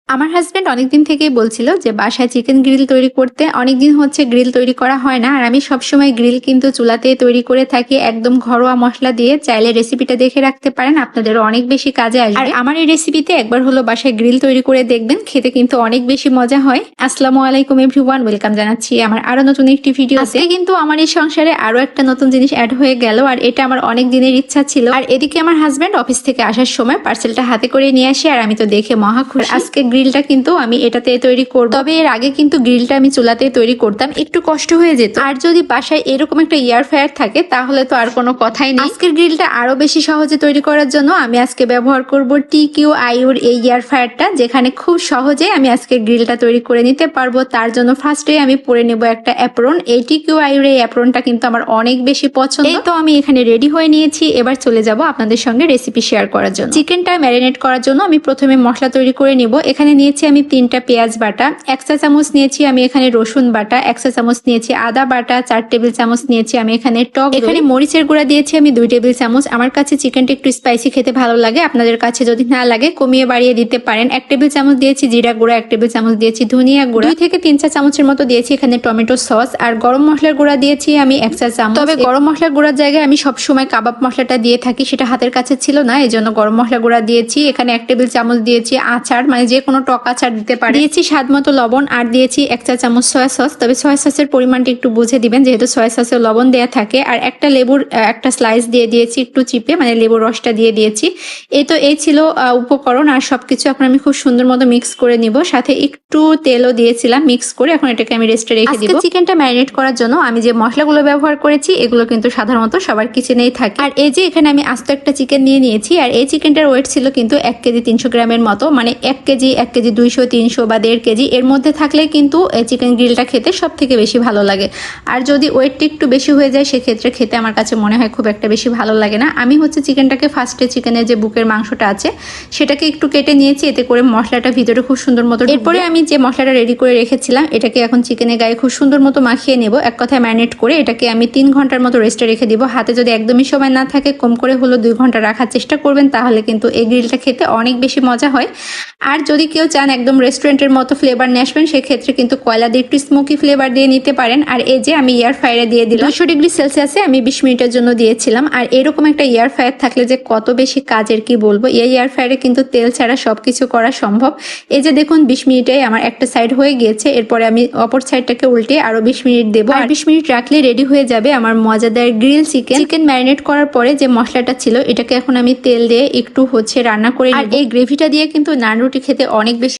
আমার হাজবেন্ড অনেকদিন থেকেই বলছিল যে বাসায় চিকেন গ্রিল তৈরি করতে। অনেকদিন হচ্ছে গ্রিল তৈরি করা হয় না, আর আমি সবসময় গ্রিল কিন্তু চুলাতেই তৈরি করে থাকি, একদম ঘরোয়া মশলা দিয়ে। চাইলে রেসিপিটা দেখে রাখতে পারেন, আপনাদেরও অনেক বেশি কাজে আসবে। আর আমার এই রেসিপিতে একবার হলো বাসায় গ্রিল তৈরি করে দেখবেন, খেতে কিন্তু অনেক বেশি মজা হয়। আসসালামু আলাইকুম এভরিওয়ান, ওয়েলকাম জানাচ্ছি আমার আরো নতুন একটি ভিডিও। আজকে কিন্তু আমার এই সংসারে আরো একটা নতুন জিনিস অ্যাড হয়ে গেল, আর এটা আমার অনেক দিনের ইচ্ছা ছিল। আর এদিকে আমার হাজবেন্ড অফিস থেকে আসার সময় পার্সেলটা হাতে করে নিয়ে আসে, আর আমি তো দেখে মহা খুশি। আজকে গ্রিলটা কিন্তু আমি এটাতে তৈরি করব, তবে এর আগে কিন্তু গ্রিলটা আমি চুলাতে তৈরি করতাম, একটু কষ্ট হয়ে যেত। আর যদি বাসায় এরকম একটা এয়ার ফ্রায়ার থাকে তাহলে তো আর কোনো কথাই নেই। আজকের গ্রিলটা আরো বেশি সহজে তৈরি করার জন্য আমি আজকে ব্যবহার করব TQIUর এই এয়ার ফ্রায়ারটা, যেখানে খুব সহজে আমি আজকে গ্রিলটা তৈরি করে নিতে পারবো। তার জন্য ফার্স্টে আমি পরে নেব একটা অ্যাপ্রন। এই TQIUর এই অ্যাপ্রনটা কিন্তু আমার অনেক বেশি পছন্দ। এই তো আমি এখানে রেডি হয়ে নিয়েছি, এবার চলে যাব আপনাদের সঙ্গে রেসিপি শেয়ার করার জন্য। চিকেনটা ম্যারিনেট করার জন্য আমি প্রথমে মশলা তৈরি করে নিব। এখানে নিয়েছি আমি 3টা পেঁয়াজ বাটা, 1 চা চামচ নিয়েছি আমি এখানে রসুন বাটা, 1 চা চামচ নিয়েছি আদা বাটা, 4 টেবিল চামচ নিয়েছি আমি এখানে টক। এখানে মরিচের গুঁড়া দিয়েছি আমি 2 টেবিল চামচ। আমার কাছে চিকেনটা একটু স্পাইসি খেতে ভালো লাগে, আপনাদের কাছে যদি না লাগে কমিয়ে বাড়িয়ে দিতে পারেন। 1 টেবিল চামচ দিয়েছি জিরা গুঁড়া, 1 টেবিল চামচ দিয়েছি ধনিয়া গুঁড়া, 2 থেকে 3 চা চামচের মতো দিয়েছি এখানে টমেটো সস। আর গরম মশলার গুঁড়া দিয়েছি আমি 1 চা চামচ। তবে গরম মশলার গুঁড়ার জায়গায় আমি সবসময় কাবাব মশলাটা দিয়ে থাকি, সেটা হাতের কাছে ছিল না, এই জন্য গরম মশলা গুঁড়া দিয়েছি। এখানে 1 টেবিল চামচ দিয়েছি আচার, মানে যে কোনো টক আচার দিতে পারে। দিয়েছি স্বাদ মতো লবণ, আর দিয়েছি 1 চা চামচ সয়া সস। তবে সয়া সসের পরিমাণটা একটু বুঝে দিবেন, যেহেতু সয়া সসে লবণ দেয়া থাকে। আর একটা লেবুর একটা স্লাইস দিয়ে দিয়েছি একটু চিপে, মানে লেবুর রসটা দিয়ে দিয়েছি। এই ছিল উপকরণ, আর সবকিছু এখন আমি খুব সুন্দর মতো মিক্স করে নিব। সাথে একটু তেলও দিয়েছিলাম মিক্স করে। এখন এটাকে আমি রেস্টে রেখে দিব। চিকেনটা ম্যারিনেট করার জন্য আমি যে মশলাগুলো ব্যবহার করেছি এগুলো কিন্তু সাধারণত সবার কিচেনেই থাকে। আর এই যে এখানে আমি আস্ত একটা চিকেন নিয়ে নিয়েছি, আর এই চিকেনটার ওয়েট ছিল কিন্তু 1 কেজি 300 গ্রামের মতো, মানে 1 কেজি 200 300 বা 1.5 কেজি এর মধ্যে থাকলে কিন্তু এই চিকেন গ্রিলটা খেতে সব থেকে বেশি ভালো লাগে। আর যদি ওয়েটটা একটু বেশি হয়ে যায় সেক্ষেত্রে খেতে আমার কাছে মনে হয় খুব একটা বেশি ভালো লাগে না। আমি হচ্ছে চিকেনটাকে ফার্স্টে চিকেনের যে বুকের মাংসটা আছে সেটাকে একটু কেটে নিয়েছি, এতে করে মশলাটা ভিতরে খুব সুন্দর মতো। এরপরে আমি যে মশলাটা রেডি করে রেখেছিলাম এটাকে এখন চিকেনের গায়ে খুব সুন্দর মতো মাখিয়ে নেব। এক কথায় ম্যারিনেট করে এটাকে আমি 3 ঘন্টার মতো রেস্টে রেখে দিব। হাতে যদি একদমই সময় না থাকে কম করে হলো 2 ঘন্টা রাখার চেষ্টা করবেন, তাহলে কিন্তু এই গ্রিলটা খেতে অনেক বেশি মজা হয়। আর যদি কেউ চান একদম রেস্টুরেন্টের মতো ফ্লেভার নিয়ে আসবেন, সেক্ষেত্রে কিন্তু কয়লা দিয়ে একটু স্মোকি ফ্লেভার দিয়ে নিতে পারেন। আর এই যে আমি এয়ার ফ্রায়ারে দিয়ে দিলাম 200 ডিগ্রি সেলসিয়াসে আমি 20 মিনিটের জন্য দিয়েছিলাম। আর এরকম একটা এয়ার ফ্রায়ার থাকলে যে কত বেশি কাজের কি বলবো। এই এয়ার ফ্রায়ারে কিন্তু তেল ছাড়া সবকিছু করা সম্ভব। এই যে দেখুন 20 মিনিটে আমার একটা সাইড হয়ে গিয়েছে, এরপরে আমি অপর সাইডটাকে উল্টে আরো 20 মিনিট দেবো। আর 20 মিনিট রাখলে রেডি হয়ে যাবে আমার মজাদার গ্রিল চিকেন। চিকেন ম্যারিনেট করার পরে যে মশলাটা ছিল এটাকে এখন আমি তেল দিয়ে একটু হচ্ছে রান্না করে। আর এই গ্রেভিটা দিয়ে কিন্তু নান রুটি খেতে অনেক বেশি